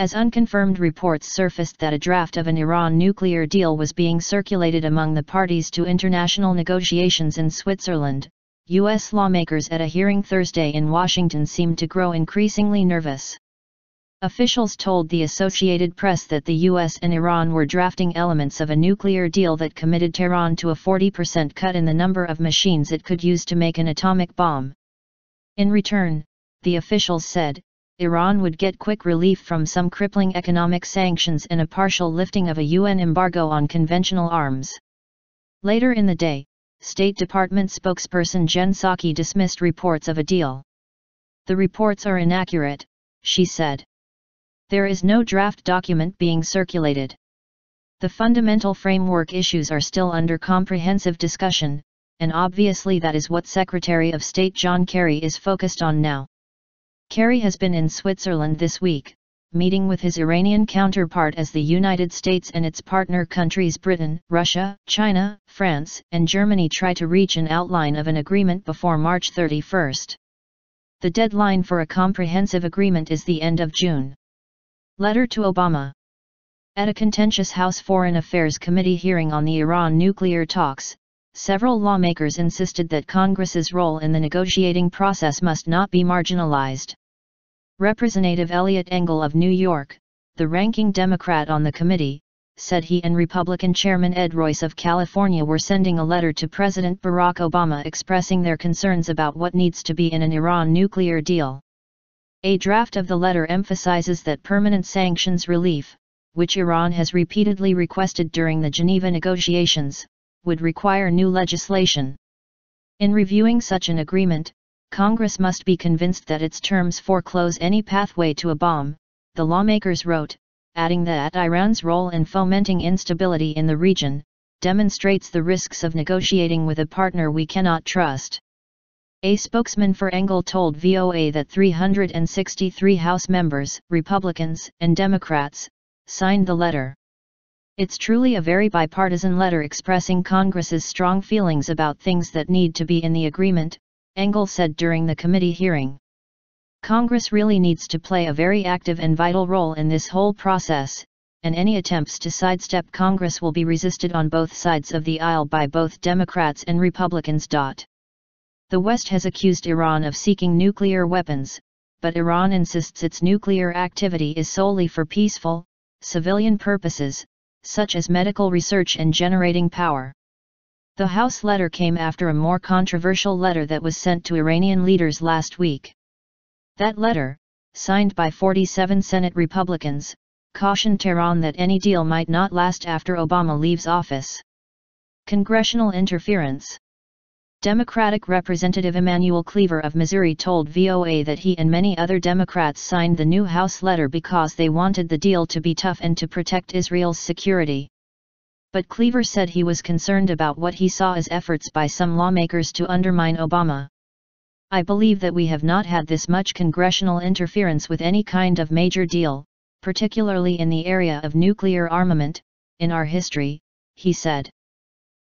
as unconfirmed reports surfaced that a draft of an Iran nuclear deal was being circulated among the parties to international negotiations in Switzerland. U.S. lawmakers at a hearing Thursday in Washington seemed to grow increasingly nervous. Officials told the Associated Press that the U.S. and Iran were drafting elements of a nuclear deal that committed Tehran to a 40% cut in the number of machines it could use to make an atomic bomb. In return, the officials said, Iran would get quick relief from some crippling economic sanctions and a partial lifting of a UN embargo on conventional arms. Later in the day, State Department spokesperson Jen Psaki dismissed reports of a deal. The reports are inaccurate, she said. There is no draft document being circulated. The fundamental framework issues are still under comprehensive discussion, and obviously that is what Secretary of State John Kerry is focused on now. Kerry has been in Switzerland this week, meeting with his Iranian counterpart as the United States and its partner countries Britain, Russia, China, France, and Germany try to reach an outline of an agreement before March 31. The deadline for a comprehensive agreement is the end of June. Letter to Obama. At a contentious House Foreign Affairs Committee hearing on the Iran nuclear talks, several lawmakers insisted that Congress's role in the negotiating process must not be marginalized. Representative Eliot Engel of New York, the ranking Democrat on the committee, said he and Republican Chairman Ed Royce of California were sending a letter to President Barack Obama expressing their concerns about what needs to be in an Iran nuclear deal. A draft of the letter emphasizes that permanent sanctions relief, which Iran has repeatedly requested during the Geneva negotiations, would require new legislation. In reviewing such an agreement, Congress must be convinced that its terms foreclose any pathway to a bomb, the lawmakers wrote, adding that Iran's role in fomenting instability in the region demonstrates the risks of negotiating with a partner we cannot trust. A spokesman for Engel told VOA that 363 House members, Republicans and Democrats, signed the letter. It's truly a very bipartisan letter expressing Congress's strong feelings about things that need to be in the agreement, Engel said during the committee hearing. Congress really needs to play a very active and vital role in this whole process, and any attempts to sidestep Congress will be resisted on both sides of the aisle by both Democrats and Republicans. The West has accused Iran of seeking nuclear weapons, but Iran insists its nuclear activity is solely for peaceful, civilian purposes, such as medical research and generating power. The House letter came after a more controversial letter that was sent to Iranian leaders last week. That letter, signed by 47 Senate Republicans, cautioned Tehran that any deal might not last after Obama leaves office. Congressional interference. Democratic Representative Emanuel Cleaver of Missouri told VOA that he and many other Democrats signed the new House letter because they wanted the deal to be tough and to protect Israel's security. But Cleaver said he was concerned about what he saw as efforts by some lawmakers to undermine Obama. I believe that we have not had this much congressional interference with any kind of major deal, particularly in the area of nuclear armament, in our history, he said.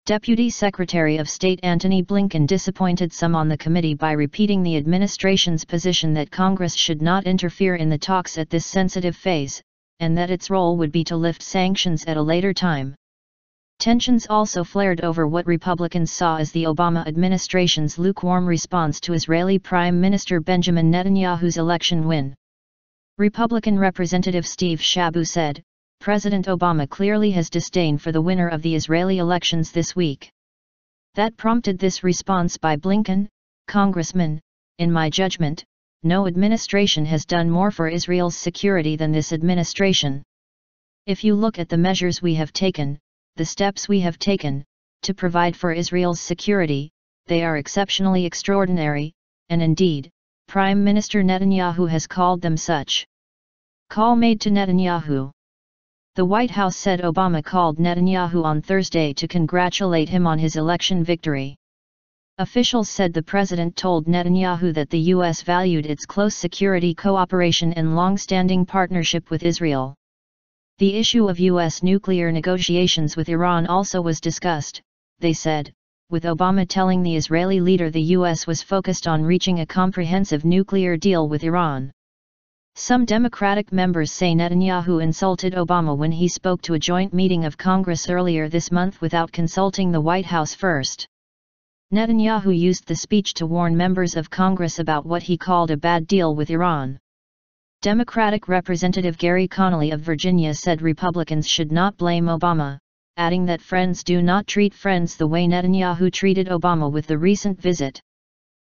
Deputy Secretary of State Antony Blinken disappointed some on the committee by repeating the administration's position that Congress should not interfere in the talks at this sensitive phase, and that its role would be to lift sanctions at a later time. Tensions also flared over what Republicans saw as the Obama administration's lukewarm response to Israeli Prime Minister Benjamin Netanyahu's election win. Republican Representative Steve Shabu said, President Obama clearly has disdain for the winner of the Israeli elections this week. That prompted this response by Blinken, Congressman, in my judgment, no administration has done more for Israel's security than this administration. If you look at the measures we have taken, the steps we have taken, to provide for Israel's security, they are exceptionally extraordinary, and indeed, Prime Minister Netanyahu has called them such. Call made to Netanyahu. The White House said Obama called Netanyahu on Thursday to congratulate him on his election victory. Officials said the president told Netanyahu that the U.S. valued its close security cooperation and long-standing partnership with Israel. The issue of U.S. nuclear negotiations with Iran also was discussed, they said, with Obama telling the Israeli leader the U.S. was focused on reaching a comprehensive nuclear deal with Iran. Some Democratic members say Netanyahu insulted Obama when he spoke to a joint meeting of Congress earlier this month without consulting the White House first. Netanyahu used the speech to warn members of Congress about what he called a bad deal with Iran. Democratic Representative Gary Connolly of Virginia said Republicans should not blame Obama, adding that friends do not treat friends the way Netanyahu treated Obama with the recent visit.